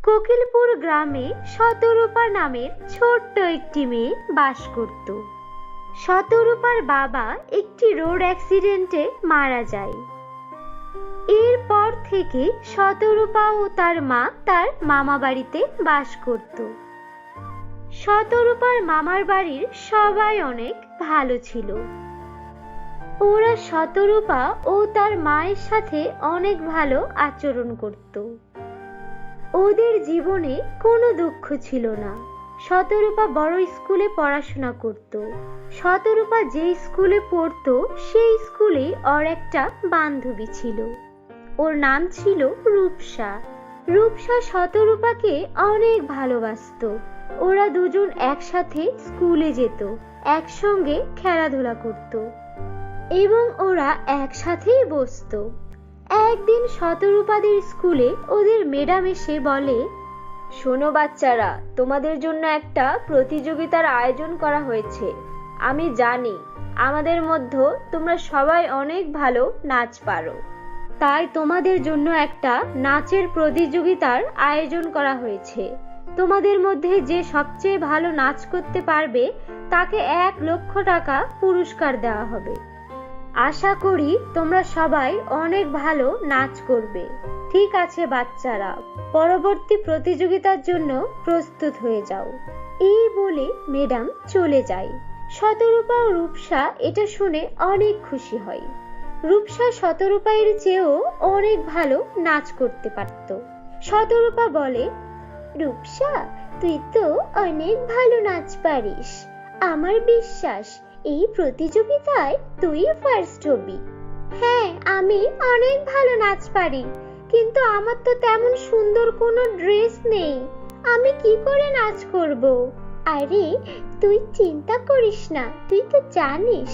কোকিলপুর গ্রামে শতরূপা নামের ছোট্ট একটি মেয়ে বাস করত। শতরূপার বাবা একটি রোড অ্যাক্সিডেন্টে মারা যায়। এরপর থেকে শতরূপা ও তার মা তার মামা বাড়িতে বাস করত। শতরূপার মামার বাড়ির সবাই অনেক ভালো ছিল। ওরা শতরূপা ও তার মায়ের সাথে অনেক ভালো আচরণ করত। ওদের জীবনে কোনো দুঃখ ছিল না। শতরূপা বড় স্কুলে পড়াশোনা করত। শতরূপা যে স্কুলে পড়তো সেই স্কুলে ওর একটা বান্ধবী ছিল। ওর নাম ছিল রূপসা। রূপসা শতরূপাকে অনেক ভালোবাসতো। ওরা দুজন একসাথে স্কুলে যেত, একসঙ্গে খেলাধুলা করত এবং ওরা একসাথেই বসতো। একদিন শতরূপাদের স্কুলে ওদের ম্যাডাম এসে বলে, শোনো বাচ্চারা, তোমাদের জন্য একটা প্রতিযোগিতার আয়োজন করা হয়েছে। আমি জানি আমাদের মধ্যে তোমরা সবাই অনেক ভালো নাচ পারো, তাই তোমাদের জন্য একটা নাচের প্রতিযোগিতার আয়োজন করা হয়েছে। তোমাদের মধ্যে যে সবচেয়ে ভালো নাচ করতে পারবে তাকে 1,00,000 টাকা পুরস্কার দেওয়া হবে। আশা করি তোমরা সবাই অনেক ভালো নাচ করবে। ঠিক আছে বাচ্চারা, পরবর্তী প্রতিযোগিতার জন্য প্রস্তুত হয়ে যাও। এই বলে ম্যাডাম চলে যায়। শতরূপা ও রূপসা এটা শুনে অনেক খুশি হয়। রূপসা শতরূপার চেয়েও অনেক ভালো নাচ করতে পারত। শতরূপা বলে, রূপসা, তুই তো অনেক ভালো নাচ পারিস। আমার বিশ্বাস এই প্রতিযোগিতায় তুই ফার্স্ট হবি। হ্যাঁ, আমি অনেক ভালো নাচ পারি, কিন্তু আমার তো তেমন সুন্দর কোনো ড্রেস নেই। আমি কি করে নাচ করব? আরে তুই চিন্তা করিস না, তুই তো জানিস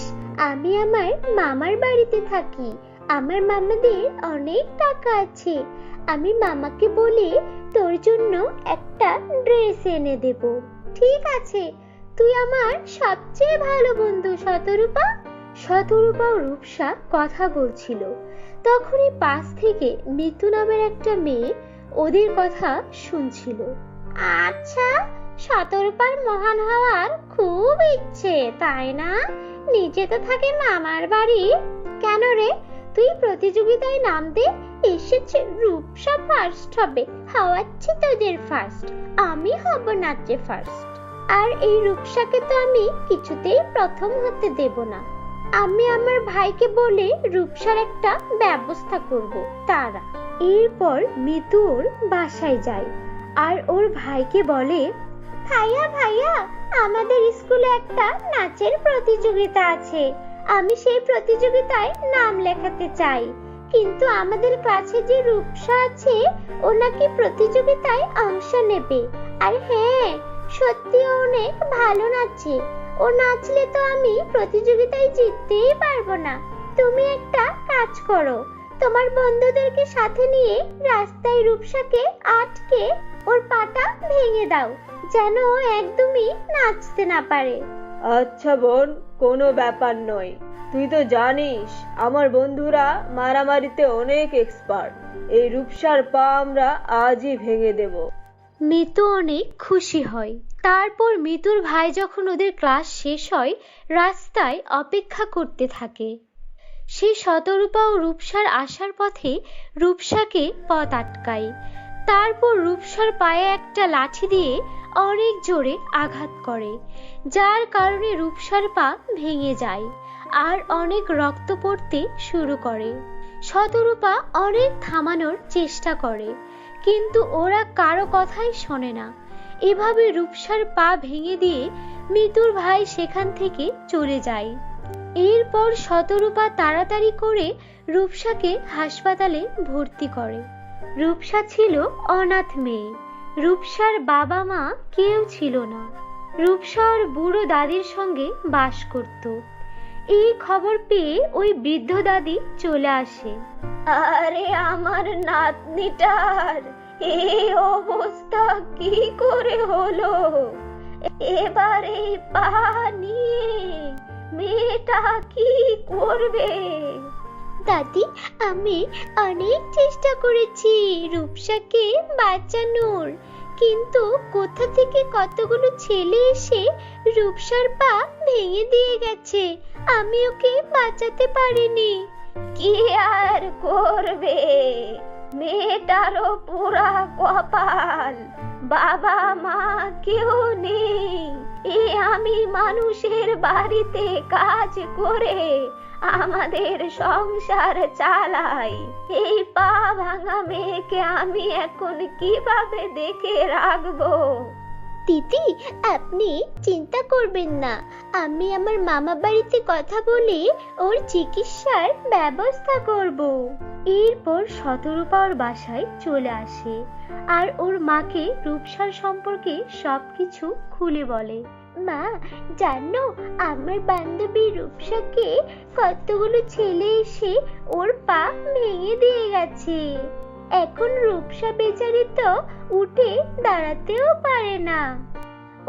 আমি আমার মামার বাড়িতে থাকি। আমার মামাদের অনেক টাকা আছে। আমি মামাকে বলে তোর জন্য একটা ড্রেস এনে দেব। ঠিক আছে, তুই আমার সবচেয়ে ভালো বন্ধু শতরূপা। শতরূপা ও রূপসা কথা বলছিল, তখনই পাশ থেকে মিতু নামের একটা মেয়ে ওদের কথা শুনছিল। আচ্ছা, শতরূপার মহান হওয়ার খুব ইচ্ছে, তাই না? নিচে তো থাকে মামার বাড়ি। কেন রে, তুই প্রতিযোগিতায় নাম দে। এসেছে রূপসা ফার্স্ট হবে, হওয়াচ্ছি তোদের ফার্স্ট। আমি হব নাচে ফার্স্ট। আর এই রূপসাকে তো আমি কিছুতেই প্রথম হতে দেব না। আমি আমার ভাইকে বলে রূপসার একটা ব্যবস্থা করব। তারা এরপর মিতু ওর বাসায় যায় আর ওর ভাইকে বলে, ভাইয়া ভাইয়া, আমাদের স্কুলে একটা নাচের প্রতিযোগিতা আছে। আমি সেই প্রতিযোগিতায় নাম লেখাতে চাই, কিন্তু আমাদের ক্লাসে যে রূপসা আছে ও নাকি প্রতিযোগিতায় অংশ নেবে। আর হ্যাঁ, সত্যি অনেক ভালো নাচে। ও নাচলে তো আমি প্রতিযোগিতায় জিততেই পারবো না। তুমি একটা কাজ করো, তোমার বন্ধুদেরকে সাথে নিয়ে রাস্তায় রূপসাকে আটকে ওর পাটা ভেঙে দাও, যেন ও একদমই নাচতে না পারে। আচ্ছা বোন, কোনো ব্যাপার নয়। তুই তো জানিস আমার বন্ধুরা মারামারিতে অনেক এক্সপার্ট। এই রূপসার পা আমরা আজই ভেঙে দেব। মিতু অনেক খুশি হয়। তারপর মিতুর ভাই যখন ওদের ক্লাস শেষ হয়, রাস্তায় অপেক্ষা করতে থাকে। সে শতরূপা ও রূপসার আসার পথে রূপসাকে পথ আটকায়। তারপর রূপসার পায়ে একটা লাঠি দিয়ে অনেক জোরে আঘাত করে, যার কারণে রূপসার পা ভেঙে যায় আর অনেক রক্ত পড়তে শুরু করে। শতরূপা অনেক থামানোর চেষ্টা করে, কিন্তু ওরা কারো কথাই শোনে না। এভাবে রূপসার পা ভেঙে দিয়ে মিতুর ভাই সেখান থেকে চলে যায়। এরপর শতরূপা তাড়াতাড়ি করে রূপসাকে হাসপাতালে ভর্তি করে। রূপসা ছিল অনাথ মেয়ে। রূপসার বাবা মা কেউ ছিল না। রূপসা ওর বুড়ো দাদির সঙ্গে বাস করত। এই খবর পেয়ে ওই বৃদ্ধ দাদি চলে আসে। আরে আমার নাতনিটার এই অবস্থা কি করে হলো? এবার এই পা নিয়ে মেয়েটা কি করবে? দাদি, আমি অনেক চেষ্টা করেছি রূপসাকে বাঁচানোর, কিন্তু কোথা থেকে কতগুলো ছেলে এসে রূপসার পা ভেঙে দিয়ে গেছে। আমি ওকে বাঁচাতে পারিনি। কি আর করবে, মেয়েটারও পুরা কপাল, বাবা মা কেউ নেই। আমি মানুষের বাড়িতে কাজ করে আমাদের সংসার চালাই। এই পা ভাঙা মেয়েকে আমি এখন কিভাবে দেখে রাখবো? দিদি, আপনি চিন্তা করবেন না, আমি আমার মামা বাড়িতে কথা বলে ওর চিকিৎসার ব্যবস্থা করব। এরপর শতরূপা ওর বাসায় চলে আসে আর ওর মাকে রূপসার সম্পর্কে সবকিছু খুলে বলে। মা, জানো আমার বান্ধবী রূপসাকে কতগুলো ছেলে এসে ওর পা ভেঙে দিয়ে গেছে। এখন রূপসা বেচারি তো উঠে দাঁড়াতেও পারে না।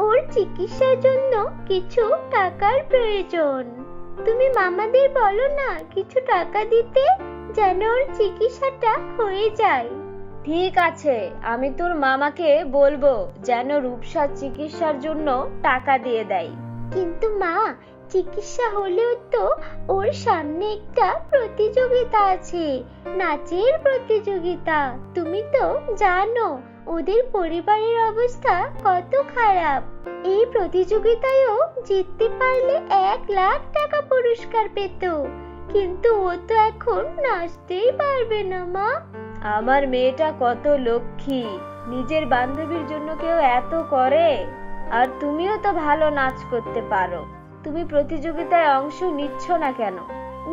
ওর চিকিৎসার জন্য কিছু টাকার প্রয়োজন। তুমি মামাদের বলো না কিছু টাকা দিতে, যেন ওর চিকিৎসাটা হয়ে যায়। ঠিক আছে, আমি তোর মামাকে বলবো যেন রূপসার চিকিৎসার জন্য টাকা দিয়ে দেয়। কিন্তু মা, চিকিৎসা হলেও তো ওর সামনে একটা প্রতিযোগিতা আছে, নাচের প্রতিযোগিতা। তুমি তো জানো ওদের পরিবারের অবস্থা কত খারাপ। এই প্রতিযোগিতায়ও জিততে পারলে 1,00,000 টাকা পুরস্কার পেত, কিন্তু ও তো এখন নাচতেই পারবে না। মা, আমার মেয়েটা কত লক্ষ্মী, নিজের বান্ধবীর জন্য কেউ এত করে। আর তুমিও তো ভালো নাচ করতে পারো, তুমি প্রতিযোগিতায় অংশ নিচ্ছ না কেন?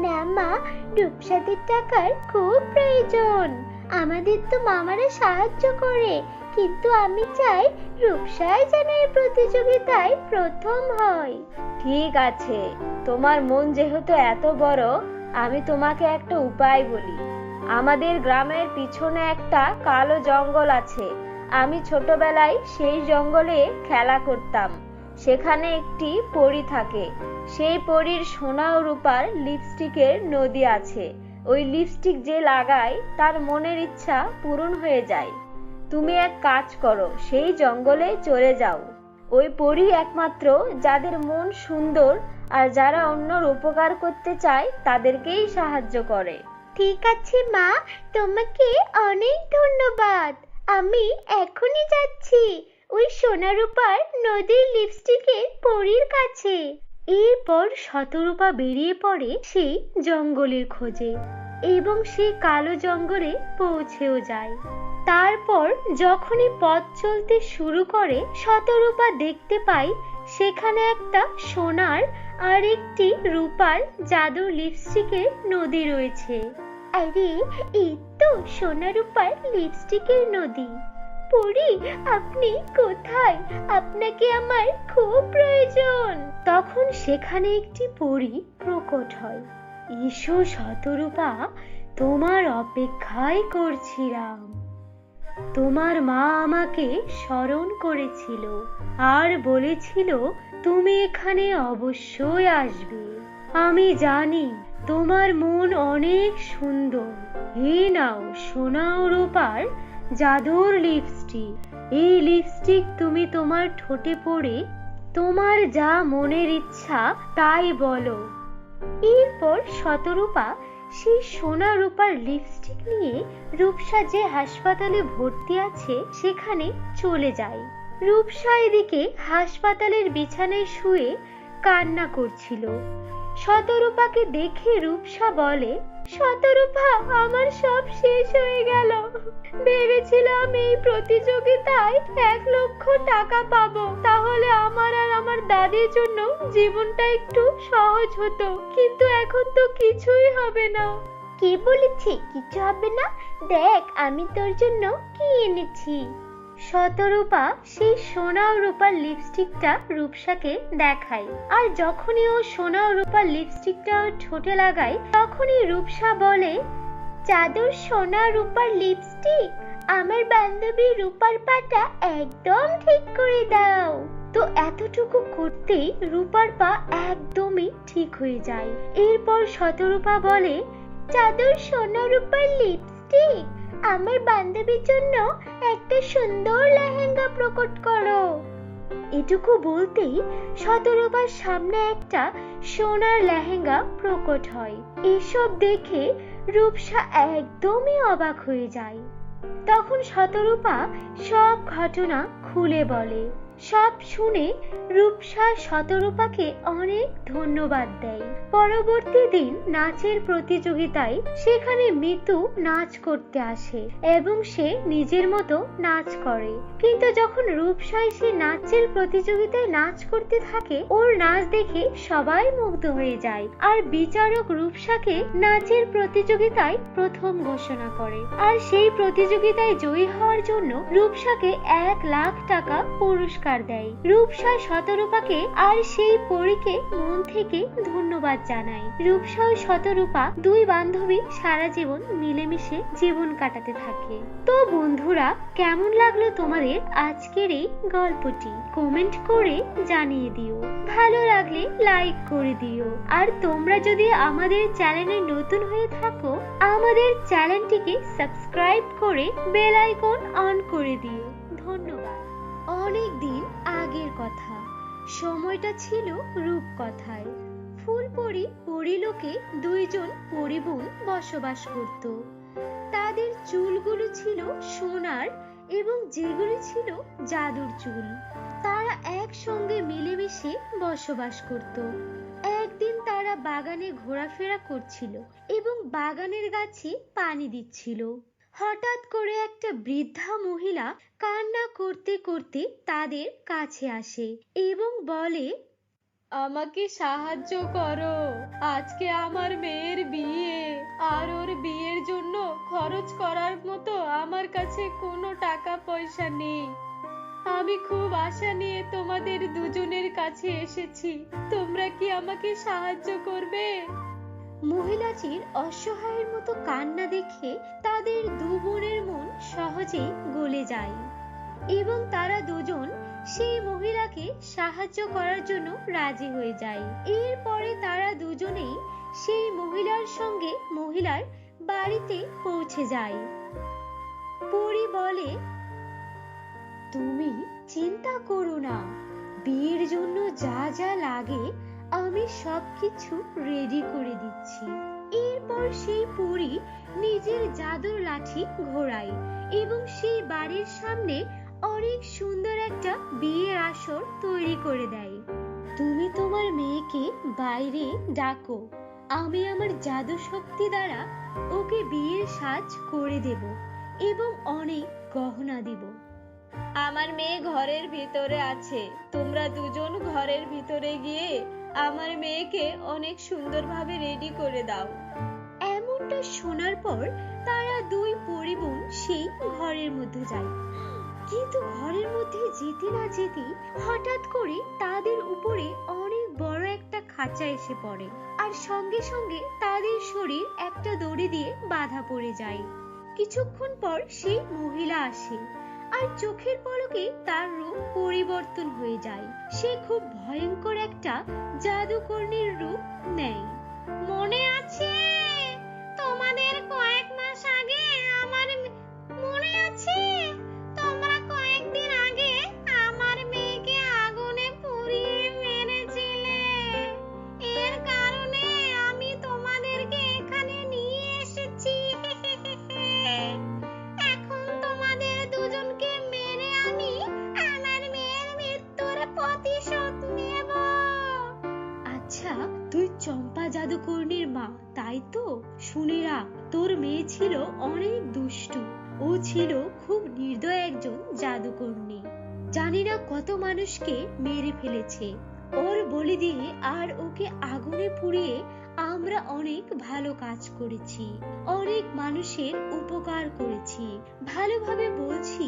না মা, রূপসাদের টাকার খুব প্রয়োজন। আমাদের তো মামারা সাহায্য করে, কিন্তু আমি চাই রূপসাই যেন এই প্রতিযোগিতায় প্রথম হয়। ঠিক আছে, তোমার মন যেহেতু এত বড়, আমি তোমাকে একটা উপায় বলি। আমাদের গ্রামের পিছনে একটা কালো জঙ্গল আছে। আমি ছোটবেলায় সেই জঙ্গলে খেলা করতাম। সেখানে একটি পরী থাকে। সেই পরীর সোনা ও রূপার লিপস্টিকের নদী আছে। ওই লিপস্টিক যে লাগায় তার মনের ইচ্ছা পূরণ হয়ে যায়। তুমি এক কাজ করো, সেই জঙ্গলে চলে যাও। ওই পরী একমাত্র যাদের মন সুন্দর আর যারা অন্যর উপকার করতে চায় তাদেরকেই সাহায্য করে। ঠিক আছে মা, তোমাকে অনেক ধন্যবাদ। আমি এখনই যাচ্ছি ওই সোনা রূপার নদীর লিপস্টিকের পরীর কাছে। এরপর শতরূপা বেরিয়ে পড়ে সেই জঙ্গলের খোঁজে এবং সে কালো জঙ্গলে পৌঁছেও যায়। তারপর যখনই পথ চলতে শুরু করে, শতরূপা দেখতে পায় সেখানে একটা সোনার আর একটি রূপার জাদুর লিপস্টিকের নদী রয়েছে। আরে, এই তো সোনা রূপার লিপস্টিকের নদী। পরী, আপনি কোথায়? আপনাকে আমার খুব প্রয়োজন। তখন সেখানে একটি পরী প্রকট হয়। এসো শতরূপা, তোমার অপেক্ষাই করছিলাম। তোমার মা আমাকে স্মরণ করেছিল আর বলেছিল তুমি এখানে অবশ্যই আসবে। আমি জানি তোমার মন অনেক সুন্দর। এই নাও সোনা ও রূপার জাদুর লিপস্টিক। এই লিপস্টিক তুমি তোমার ঠোঁটে পরে তোমার যা মনের ইচ্ছা তাই বলো। এরপর শতরূপা সেই সোনা রূপার লিপস্টিক নিয়ে রূপসা যে হাসপাতালে ভর্তি আছে সেখানে চলে যায়। রূপসা এদিকে হাসপাতালের বিছানায় শুয়ে কান্না করছিল। শতরূপাকে দেখে রূপসা বলে, শতরূপা, আমার সব শেষ হয়ে গেল। ভেবেছিলাম এই প্রতিযোগিতায় 1,00,000 টাকা পাবো, তাহলে আমার আর আমার দাদির জন্য জীবনটা একটু সহজ হতো, কিন্তু এখন তো কিছুই হবে না। কে বলেছে কিছু হবে না? দেখ আমি তোর জন্য কি এনেছি। শতরূপা সেই সোনা ও রূপার লিপস্টিকটা রূপসাকে দেখায়, আর যখনই ও সোনা ও রূপার লিপস্টিকটা ওর ঠোঁটে লাগায় তখনই রূপসা বলে, জাদুর সোনা রূপার লিপস্টিক, আমার বান্ধবী রূপার পাটা একদম ঠিক করে দাও। তো এতটুকু করতেই রূপার পা একদমই ঠিক হয়ে যায়। এরপর শতরূপা বলে, জাদুর সোনা রূপার লিপস্টিক, আমার বান্ধবীর জন্য একটা সুন্দর লেহেঙ্গা প্রকট করো। এটুকু বলতেই শতরূপার সামনে একটা সোনার লেহেঙ্গা প্রকট হয়। এসব দেখে রূপসা একদমই অবাক হয়ে যায়। তখন শতরূপা সব ঘটনা খুলে বলে। সব শুনে রূপসা শতরূপাকে অনেক ধন্যবাদ দেয়। পরবর্তী দিন নাচের প্রতিযোগিতায় সেখানে মিতু নাচ করতে আসে এবং সে নিজের মতো নাচ করে। কিন্তু যখন রূপসা এসে নাচের প্রতিযোগিতায় নাচ করতে থাকে, ওর নাচ দেখে সবাই মুগ্ধ হয়ে যায় আর বিচারক রূপসাকে নাচের প্রতিযোগিতায় প্রথম ঘোষণা করে। আর সেই প্রতিযোগিতায় জয়ী হওয়ার জন্য রূপসাকে 1 লাখ টাকা পুরস্কার দেয়। রূপসা শতরূপাকে আর সেই পরীকে মন থেকে ধন্যবাদ জানায়। রূপসা ও শতরূপা দুই বান্ধবী সারা জীবন মিলেমিশে জীবন কাটাতে থাকে। তো বন্ধুরা, কেমন লাগলো তোমাদের আজকের এই গল্পটি? কমেন্ট করে জানিয়ে দিও। ভালো লাগলে লাইক করে দিও। আর তোমরা যদি আমাদের চ্যানেলে নতুন হয়ে থাকো, আমাদের চ্যানেলটিকে সাবস্ক্রাইব করে বেল আইকন অন করে দিও। ধন্যবাদ। অনেক দিন আগের কথা, সময়টা ছিল রূপকথায়। ফুলপরি পরিলোকে দুইজন পরিবোন বসবাস করত। তাদের চুলগুলো ছিল সোনার এবং যেগুলো ছিল জাদুর চুল। তারা একসঙ্গে মিলেমিশে বসবাস করত। একদিন তারা বাগানে ঘোরাফেরা করছিল এবং বাগানের গাছে পানি দিচ্ছিল। হঠাৎ করে একটা বৃদ্ধা মহিলা কান্না করতে করতে তাদের কাছে আসে এবং বলে, আমাকে সাহায্য করো, আজকে আমার মেয়ের বিয়ে, আর ওর বিয়ের জন্য খরচ করার মতো আমার কাছে কোনো টাকা পয়সা নেই। আমি খুব আশা নিয়ে তোমাদের দুজনের কাছে এসেছি, তোমরা কি আমাকে সাহায্য করবে? মহিলাটির অসহায়ের মতো কান্না দেখে তাদের দু বোনের মন সহজেই গলে যায় এবং তারা দুজন সেই মহিলাকে সাহায্য করার জন্য রাজি হয়ে যায়। এরপরে তারা দুজনেই সেই মহিলার সঙ্গে মহিলার বাড়িতে পৌঁছে যায়। পরী বলে, তুমি চিন্তা করো না, বিয়ের জন্য যা যা লাগে আমি সবকিছু রেডি করে দিচ্ছি। এরপর সেই পরী নিজের জাদুর লাঠি ঘোরায় এবং সেই বাড়ির সামনে অনেক সুন্দর একটা বিয়ের আসর তৈরি করে দেয়। তুমি তোমার মেয়েকে বাইরে ডাকো, আমি আমার জাদু শক্তি দ্বারা ওকে বিয়ের সাজ করে দেব এবং অনেক গহনা দিব। আমার মেয়ে ঘরের ভিতরে আছে, তোমরা দুজন ঘরের ভিতরে গিয়ে আমার মেয়েকে অনেক সুন্দরভাবে রেডি করে দাও। এমনটা শোনার পর তারা দুই পরিবোন সেই ঘরের মধ্যে যায়। কিন্তু ঘরের মধ্যে যেতে না যেতেই হঠাৎ করে তাদের উপরে অনেক বড় একটা খাঁচা এসে পড়ে আর সঙ্গে সঙ্গে তাদের শরীর একটা দড়ি দিয়ে বাঁধা পড়ে যায়। কিছুক্ষণ পর সেই মহিলা আসে আর চোখের পলকে তার রূপ পরিবর্তন হয়ে যায়। সে খুব ভয়ঙ্কর একটা জাদুকর্ণীর রূপ নেয়। মনে আছে তোমাদের কয়েক মাস আগে আমার মনে আছে তোমরা কয়েকদিন আগে আমার মেয়েকে আগুনে পুড়িয়ে মেরেছিলে? এর কারণে আমি তোমাদেরকে এখানে নিয়ে এসেছি। এখন তোমাদের দুজনকে মেরে আমি আমার মেয়ের মৃত্যুর প্রতিশোধ নেব। আচ্ছা, তুই চম্পা জাদুকর্ণীর মা, তাই তো? শুনে রাখ, তোর মেয়ে ছিল অনেক দুষ্টু। ও ছিল খুব নির্দয় একজন জাদুকর্ণী। জানি না কত মানুষকে মেরে ফেলেছে ওর বলি দিয়ে, আর ওকে আগুনে পুড়িয়ে আমরা অনেক ভালো কাজ করেছি, অনেক মানুষের উপকার করেছি। ভালোভাবে বলছি,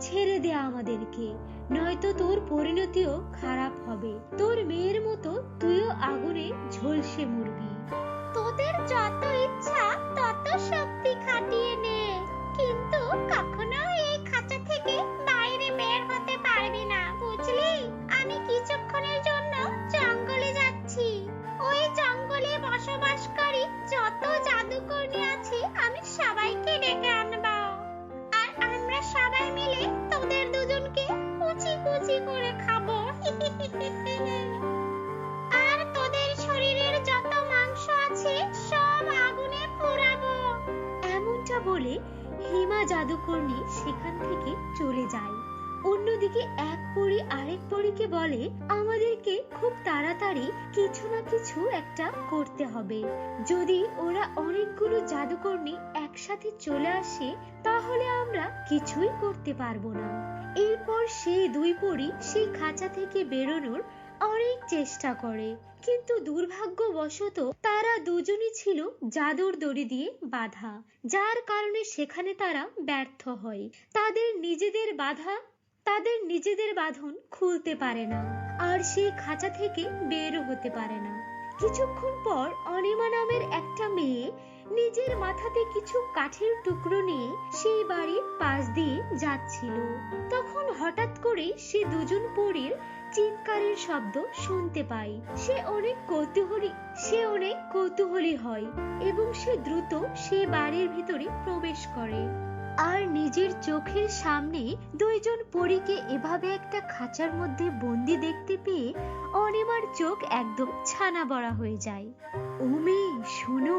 ছেড়ে দে আমাদেরকে, নয়তো তোর পরিণতিও খারাপ হবে। তোর মেয়ের মতো তুইও আগুনে ঝলসে মরবি। তোদের যত ইচ্ছা তত শক্তি খাটিয়ে নে, কিন্তু কখনো এই খাঁচা থেকে বাইরে বের হতে পারবি না, বুঝলি? আমি কিছুক্ষণের জন্য জঙ্গলে যাচ্ছি। ওই জঙ্গলে বসবাসকারী যত জাদুকর চায়। অন্যদিকে এক পরী আরেক পরীকে বলে, আমাদেরকে খুব তাড়াতাড়ি কিছু না কিছু একটা করতে হবে। যদি ওরা অনেকগুলো জাদুকর্ণী একসাথে চলে আসে তাহলে আমরা কিছুই করতে পারবো না। এরপর সেই দুই পরী সেই খাঁচা থেকে বেরোনোর অনেক চেষ্টা করে, কিন্তু দুর্ভাগ্যবশত তারা দুজনই ছিল জাদুর দড়ি দিয়ে বাঁধা, যার কারণে সেখানে তারা ব্যর্থ হয়। তাদের নিজেদের বাঁধন খুলতে পারে না আর সেই খাঁচা থেকে বেরও হতে পারে না। কিছুক্ষণ পর অনিমা নামের একটা মেয়ে নিজের মাথাতে কিছু কাঠের টুকরো নিয়ে সেই বাড়ির পাশ দিয়ে যাচ্ছিল। তখন হঠাৎ করে সে দুজন পরীর চিৎকারের শব্দ শুনতে পায়। সে অনেক কৌতূহলী হয় এবং সে দ্রুত সে বাড়ির ভিতরে প্রবেশ করে। আর নিজের চোখের সামনে দুইজন পরীকে এভাবে একটা খাঁচার মধ্যে বন্দি দেখতে পেয়ে অনিমার চোখ একদম ছানা বড়া হয়ে যায়। ও মেয়ে শোনো,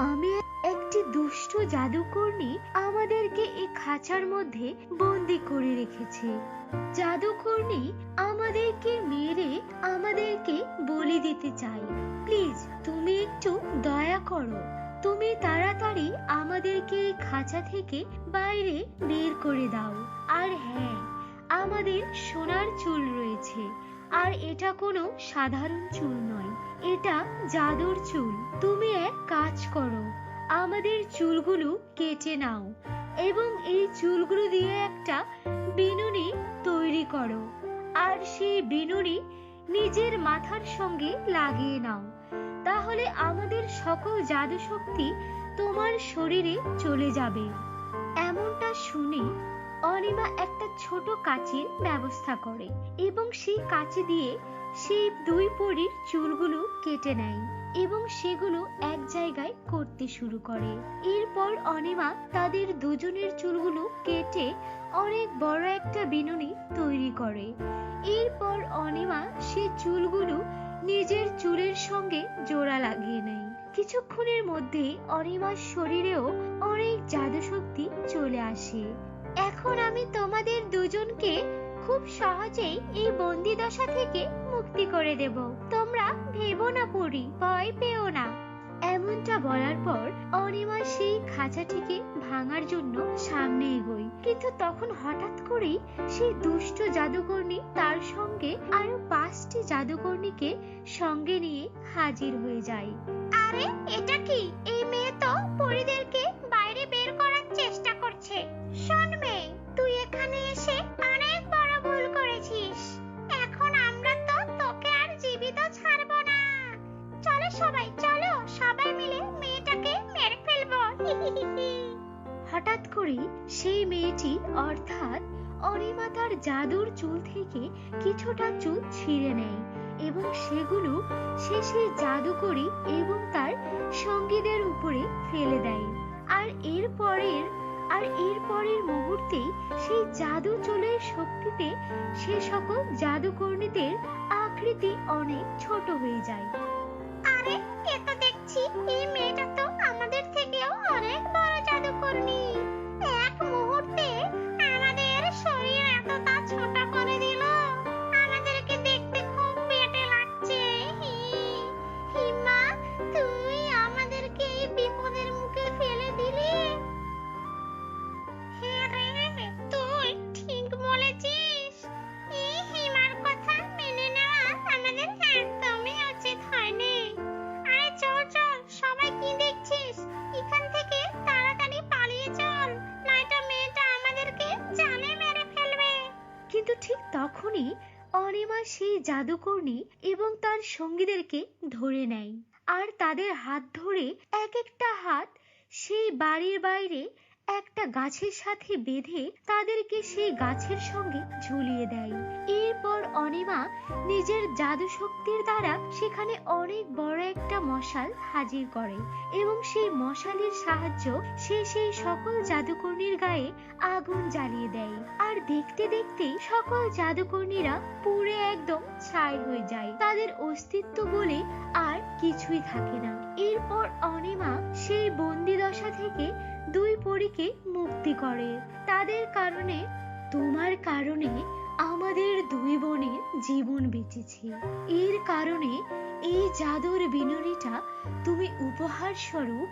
আমি একটি দুষ্ট জাদুকর্ণী আমাদেরকে এই খাঁচার মধ্যে বন্দি করে রেখেছে। জাদুকর্ণী আমাদেরকে মেরে আমাদেরকে বলি দিতে চাই। প্লিজ তুমি একটু দয়া করো, তুমি তাড়াতাড়ি আমাদেরকে এই খাঁচা থেকে বাইরে বের করে দাও। আর হ্যাঁ, আমাদের সোনার চুল রয়েছে, আর এটা কোনো সাধারণ চুল নয়, এটা জাদুর চুল। তুমি এক কাজ করো, আমাদের চুলগুলো কেটে নাও এবং এই চুলগুলো দিয়ে একটা বিনুনি তৈরি করো, আর সেই বিনুনি নিজের মাথার সঙ্গে লাগিয়ে নাও। তাহলে আমাদের সকল জাদু শক্তি তোমার শরীরে চলে যাবে। এমনটা শুনে অনিমা একটা ছোট কাঁচির ব্যবস্থা করে এবং সেই কাঁচি দিয়ে সেই দুই পরীর চুলগুলো কেটে নেয় এবং সেগুলো এক জায়গায় করতে শুরু করে। এরপর অনিমা তাদের দুজনের চুলগুলো কেটে অনেক বড় একটা বিনুনি তৈরি করে। এরপর অনিমা সেই চুলগুলো নিজের চুলের সঙ্গে জোড়া লাগিয়ে নেয়। কিছুক্ষণের মধ্যে অনিমার শরীরেও অনেক জাদু শক্তি চলে আসে। এখন আমি তোমাদের দুজনকে খুব সহজেই এই বন্দি দশা থেকে মুক্তি করে দেব। তোমরা ভেবো না পড়ি, ভয় পেও না। এমনটা বলার পর অনিমা সেই খাঁচাটিকে ভাঙার জন্য সামনে এগোয়, কিন্তু তখন হঠাৎ করেই সেই দুষ্ট জাদুকর্ণী তার সঙ্গে আরো 5টি জাদুকর্ণীকে সঙ্গে নিয়ে হাজির হয়ে যায়। আরে এটা কি? এই মেয়ে তো পরীদেরকে বাইরে বের করার চেষ্টা করছে। শোন মেয়ে, তুই এখানে এসে অনেক বড় ভুল করেছিস। এখন আমরা তো তোকে আর জীবিত ছাড়বো না। চলো সবাই মিলে মেয়েটাকে মেরে ফেলবো। হঠাৎ করে সেই মেয়েটি অর্থাৎ অনিমা তার জাদুর চুল থেকে কিছুটা চুল ছিঁড়ে নেয় এবং সেগুলো সে সেই জাদুকরী এবং তার সঙ্গীদের উপরে ফেলে দেয়। আর এরপরের মুহূর্তেই সেই জাদু চুলের শক্তিতে সে সকল জাদুকর্ণীদের আকৃতি অনেক ছোট হয়ে যায়। আরে এ তো দেখছি এই মেয়েটা তো আমাদের থেকেও অনেক বড় জাদুকর্ণী। এক মুহূর্তে আমাদের শরীর এতটা ছোট করে দিল, আমাদেরকে দেখতে খুব বেটে লাগছে। হিমা, তুই আমাদেরকে এই বিপদের মুখে ফেলে দিলি। হ্যাঁ রে, তুই ঠিক বলেছিস। এই হিমার কথা মেনে নেওয়া আমাদের একদমই উচিত হয়নি। আরে চল সবাই কি দেখছিস, এখান থেকে তাড়াতাড়ি পালিয়ে চল, নয়তো মেয়েটা আমাদেরকে জানে মেরে ফেলবে। কিন্তু ঠিক তখনই অনিমা সেই জাদুকর্ণী এবং তার সঙ্গীদেরকে ধরে নেয় আর তাদের হাত ধরে এক একটা হাত সেই বাড়ির বাইরে একটা গাছের সাথে বেঁধে তাদেরকে সেই গাছের সঙ্গে ঝুলিয়ে দেয়। এরপর অনিমা নিজের জাদু শক্তির দ্বারা সেখানে অনেক বড় একটা মশাল হাজির করে এবং সেই মশালের সাহায্য সে সেই সকল জাদুকর্ণীর গায়ে আগুন জ্বালিয়ে দেয়। আর দেখতে দেখতেই সকল জাদুকর্ণীরা পুড়ে একদম ছাই হয়ে যায়, তাদের অস্তিত্ব বলে আর কিছুই থাকে না। এরপর অনিমা সেই বন্দি দশা থেকে দুই পরীকে মুক্তি করে। তাদের কারণে তোমার কারণে আমাদের দুই বোনের জীবন বেঁচেছে। এর কারণে এই জাদুর বিনুনিটা তুমি উপহার স্বরূপ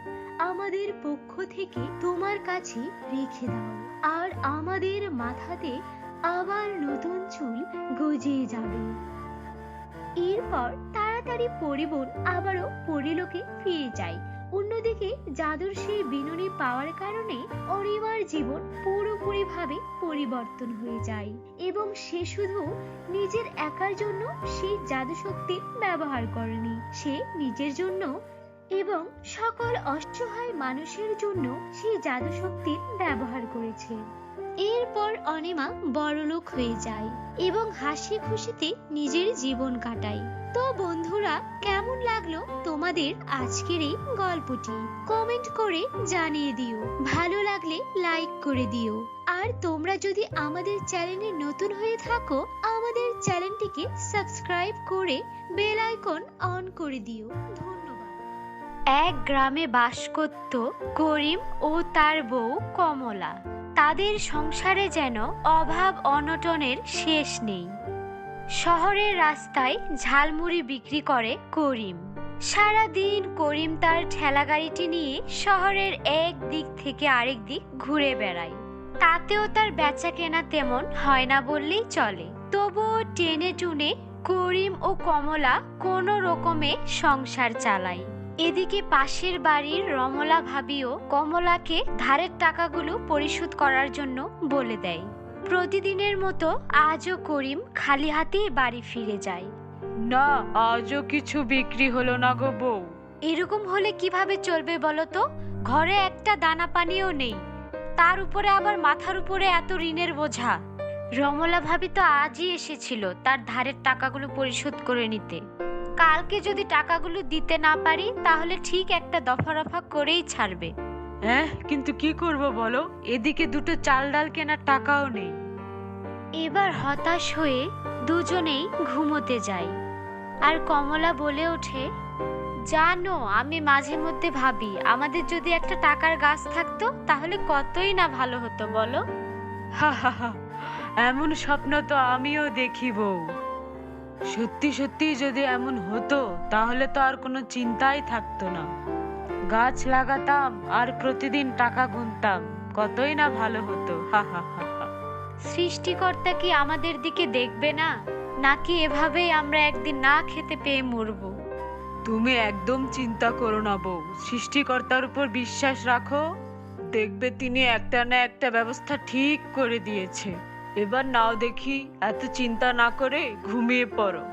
আমাদের পক্ষ থেকে তোমার কাছে রেখে দাও, আর আমাদের মাথাতে আবার নতুন চুল গজিয়ে যাবে। এরপর তাড়াতাড়ি পরিবোন আবারও পরিলোকে ফিরে যায়। অন্যদিকে জাদুর সেই বিনুনি পাওয়ার কারণে অনিমার জীবন পুরোপুরিভাবে পরিবর্তন হয়ে যায় এবং সে শুধু নিজের একার জন্য সেই জাদু শক্তি ব্যবহার করেনি, সে নিজের জন্য এবং সকল অসহায় মানুষের জন্য সেই জাদু শক্তির ব্যবহার করেছে। এরপর অনিমা বড়লোক হয়ে যায় এবং হাসি খুশিতে নিজের জীবন কাটায়। তো বন্ধুরা, কেমন লাগলো তোমাদের আজকের এই গল্পটি? কমেন্ট করে জানিয়ে দিও। ভালো লাগলে লাইক করে দিও। আর তোমরা যদি আমাদের চ্যানেলে নতুন হয়ে থাকো, আমাদের চ্যানেলটিকে সাবস্ক্রাইব করে বেল আইকন অন করে দিও। ধন্যবাদ। এক গ্রামে বাস করত করিম ও তার বউ কমলা। তাদের সংসারে যেন অভাব অনটনের শেষ নেই। শহরের রাস্তায় ঝালমুড়ি বিক্রি করে করিম। সারাদিন করিম তার ঠেলাগাড়িটি নিয়ে শহরের এক দিক থেকে আরেক দিক ঘুরে বেড়ায়। তাতেও তার বেচা কেনা তেমন হয় না বললেই চলে। তবুও টেনে টুনে করিম ও কমলা কোনো রকমে সংসার চালায়। এদিকে পাশের বাড়ির রমলা ভাবিও কমলাকে ধারের টাকাগুলো পরিশোধ করার জন্য বলে দেয়। প্রতিদিনের মতো আজও করিম খালি হাতে বাড়ি ফিরে যায়। না, আজও কিছু বিক্রি হলো না গো বউ। এরকম হলে কিভাবে চলবে বলো তো? ঘরে একটা দানা পানিও নেই, তার উপরে আবার মাথার উপরে এত ঋণের বোঝা। রমলা ভাবি তো আজই এসেছিল তার ধারের টাকাগুলো পরিশোধ করে নিতে। কালকে যদি টাকাগুলো দিতে না পারি তাহলে ঠিক একটা দফা রফা করেই ছাড়বে। হ্যাঁ, কিন্তু কি করব বলো, এদিকে দুটো চাল ডাল কেনার টাকাও নেই। এবার হতাশ হয়ে দুজনেই ঘুমোতে যায়। আর কমলা বলে ওঠে, জানো, আমি মাঝে মধ্যে ভাবি আমাদের যদি একটা টাকার গাছ থাকতো তাহলে কতই না ভালো হতো বলো। হা হা হা, এমন স্বপ্ন তো আমিও দেখি বউ। সত্যি সত্যি যদি এমন হতো তাহলে তো আর কোনো চিন্তাই থাকতো না। গাছ লাগাতাম আর প্রতিদিন টাকা গুনতাম, কতই না ভালো হতো। হা হা হা হা। সৃষ্টিকর্তা কি আমাদের দিকে দেখবে না, নাকি এভাবেই আমরা একদিন না খেতে পেয়ে মরবো? তুমি একদম চিন্তা করো না বউ, সৃষ্টিকর্তার উপর বিশ্বাস রাখো, দেখবে তিনি একটা না একটা ব্যবস্থা ঠিক করে দিয়েছে। এবার নাও দেখি, এত চিন্তা না করে ঘুমিয়ে পড়ো।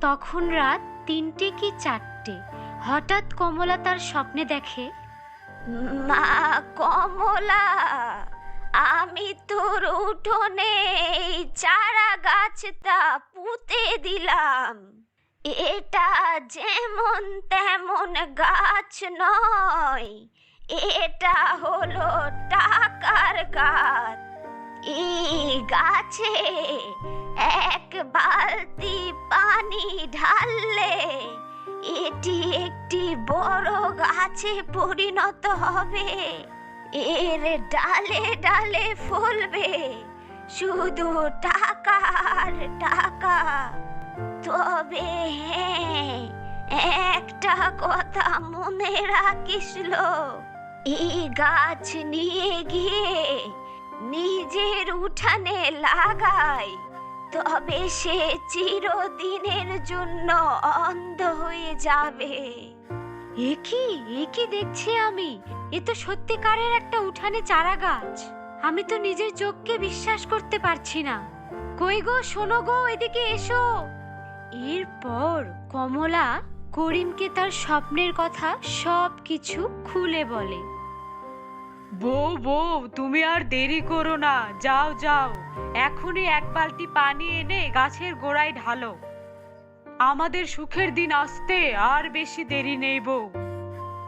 তখন রাত ৩টে কি ৪টে। হঠাৎ কমলা তার স্বপ্নে দেখে, মা কমলা, আমি তোর উঠোনে এই চারা গাছটা পুঁতে দিলাম। এটা যেমন তেমন গাছ নয়, এটা হলো টাকার গাছ। এই গাছে এক বালতি পানি ঢাললে এটি একটি বড় গাছে পরিণত হবে। এর ডালে ডালে ফলবে শুধু টাকা আর টাকা। তবে হ্যাঁ, একটা কথা মনে রাখিস, এই গাছ নিয়ে গিয়ে নিজের উঠানে লাগাই, তবে সে চিরদিনের জন্য অন্ধ হয়ে যাবে। একি দেখছি আমি, এ তো সত্যিকারের একটা উঠানে চারা গাছ। আমি তো নিজের চোখকে বিশ্বাস করতে পারছি না। কই গো, শোনো গো, এদিকে এসো। এরপর কমলা করিমকে তার স্বপ্নের কথা সব কিছু খুলে বলে। বউ বউ, তুমি আর দেরি করো না, যাও যাও, এখনই এক বালতি পানি এনে গাছের গোড়ায় ঢালো। আমাদের সুখের দিন আসতে আর বেশি দেরি নেই বউ।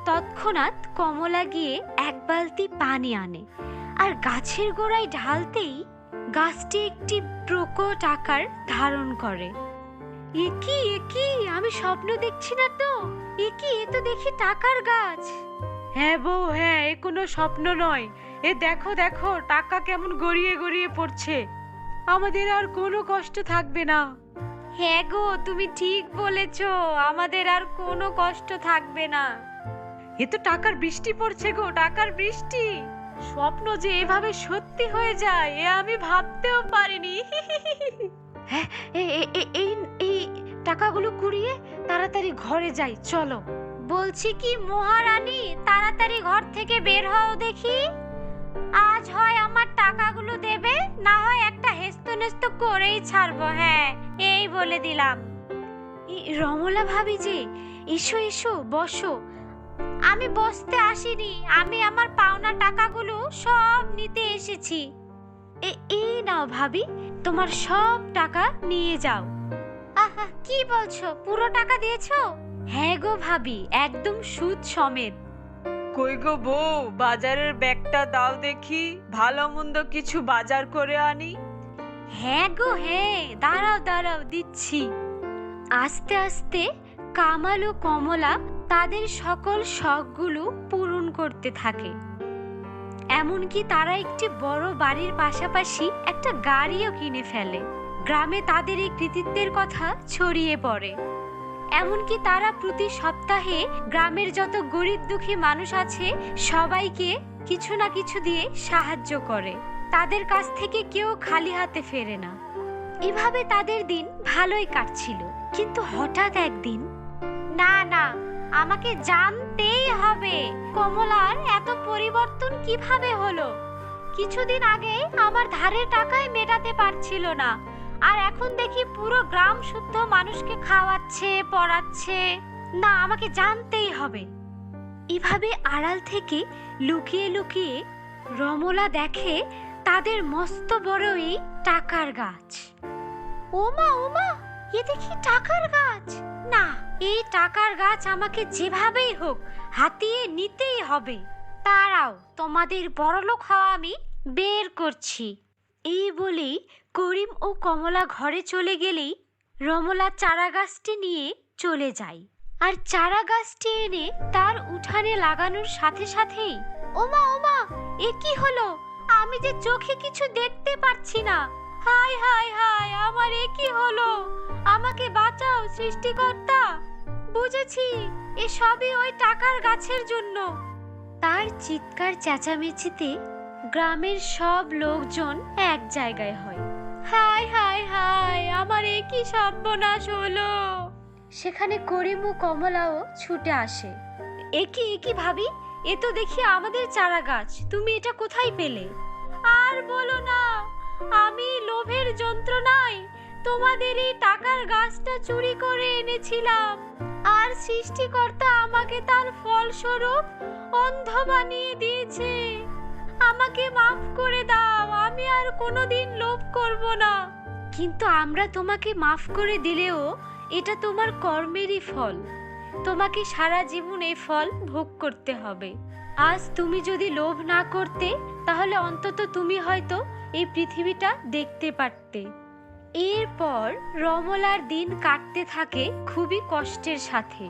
তৎক্ষণাৎ কমলা গিয়ে এক বালতি পানি আনে, আর গাছের গোড়ায় ঢালতেই গাছটি একটি প্রকট আকার ধারণ করে। একি, আমি স্বপ্ন দেখছি না তো? এ তো দেখি টাকার গাছ। হ্যাঁ বউ, হ্যাঁ, এ কোনো স্বপ্ন নয়, এ দেখো দেখো, টাকা কেমন গড়িয়ে গড়িয়ে পড়ছে। আমাদের আর কোনো কষ্ট থাকবে না। হ্যাঁ গো, তুমি ঠিক বলেছো, আমাদের আর কোনো কষ্ট থাকবে না। এ তো টাকার বৃষ্টি পড়ছে গো, টাকার বৃষ্টি। স্বপ্ন যে এভাবে সত্যি হয়ে যায় এ আমি ভাবতেও পারিনি। হ্যাঁ, এই টাকাগুলো কুড়িয়ে তাড়াতাড়ি ঘরে যাই, চলো। বলছি কি মহারানী, তাড়াতাড়ি ঘর থেকে বের হও দেখি। আজ হয় আমার টাকাগুলো দেবে, না হয় একটা হেস্তনেস্ত করেই ছাড়বো। হ্যাঁ, এই বলে দিলাম। রমলা ভাবি যে, এসো এসো বসো। আমি বসতে আসিনি, আমি আমার পাওনা টাকাগুলো সব নিতে এসেছি। এই নাও ভাবি, তোমার সব টাকা নিয়ে যাও। আহা, কি বলছো, পুরো টাকা দিয়েছো? হ্যাঁ গো ভাবি, একদম সুদ সমেত। কই গো বউ, বাজারের ব্যাগটা দাও দেখি, ভালো মন্দ কিছু বাজার করে আনি। হ্যাঁ গো হ্যাঁ, দাঁড়াও দাঁড়াও, দিচ্ছি। আস্তে আস্তে কামাল ও কমলা তাদের সকল শখগুলো পূরণ করতে থাকে। এমনকি তারা একটি বড় বাড়ির পাশাপাশি একটা গাড়িও কিনে ফেলে। গ্রামে তাদের এই কৃতিত্বের কথা ছড়িয়ে পড়ে। এমনকি তারা প্রতি সপ্তাহে গ্রামের যত গরিব দুঃখী মানুষ আছে সবাইকে কিছু না কিছু দিয়ে সাহায্য করে। তাদের কাছ থেকে কেউ খালি হাতে ফেরে না। এভাবে তাদের দিন ভালোই কাটছিল, কিন্তু হঠাৎ একদিন, না না, আমাকে জানতেই হবে কমলার এত পরিবর্তন কিভাবে হলো। কিছুদিন আগে আমার ধারের টাকায় মেটাতে পারছিল না, আর এখন দেখি পুরো গ্রাম শুদ্ধ মানুষকে খাওয়াচ্ছে, পড়াচ্ছে। না, আমাকে জানতেই হবে। এভাবে আড়াল থেকে লুকিয়ে লুকিয়ে রমলা দেখে তাদের মস্ত বড় এই টাকার গাছ। ওমা ওমা, এ দেখি টাকার গাছ। না, এই টাকার গাছ আমাকে যেভাবেই হোক হাতিয়ে নিতেই হবে। দাঁড়াও, তোমাদের বড়লোক হওয়া আমি বের করছি। এই বলেই করিম ও কমলা ঘরে চলে গেলেই রমলা চারা গাছটি নিয়ে চলে যায়। আর চারা গাছটি এনে তার উঠানে লাগানোর সাথে সাথেই, ওমা ওমা, এ কি হলো? আমি যে চোখে কিছু দেখতে পাচ্ছি না। হায় হায় হায়, আমার এ কি হলো? আমাকে বাঁচাও সৃষ্টিকর্তা। বুঝেছি, এ সবই ওই টাকার গাছের জন্য। তার চিৎকার চেঁচামেচিতে গ্রামের সব লোকজন এক জায়গায় হয়। হায় হায় হায়, আমার এ কি সর্বনাশ হলো! সেখানে করিম ও কমলাও ছুটে আসে। এ কি ভাবি, এ তো দেখি আমাদের চারা গাছ, তুমি এটা কোথায় পেলে? আর বলো না, আমি লোভের যন্ত্রণায় তোমাদের এই টাকার গাছটা চুরি করে এনেছিলাম, আর সৃষ্টিকর্তা আমাকে তার ফলস্বরূপ অন্ধ বানিয়ে দিয়েছে। আমাকে মাফ করে দাও, আমি আর কোনোদিন লোভ করব না। কিন্তু আমরা তোমাকে মাফ করে দিলেও এটা তোমার কর্মেরই ফল। তোমাকে সারা জীবন এই ফল ভোগ করতে হবে। আজ তুমি যদি লোভ না করতে, তাহলে অন্তত তুমি হয়তো এই পৃথিবীটা দেখতে পারতে। এরপর রমলার দিন কাটতে থাকে খুবই কষ্টের সাথে,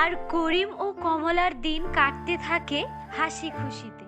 আর করিম ও কমলার দিন কাটতে থাকে হাসি খুশিতে।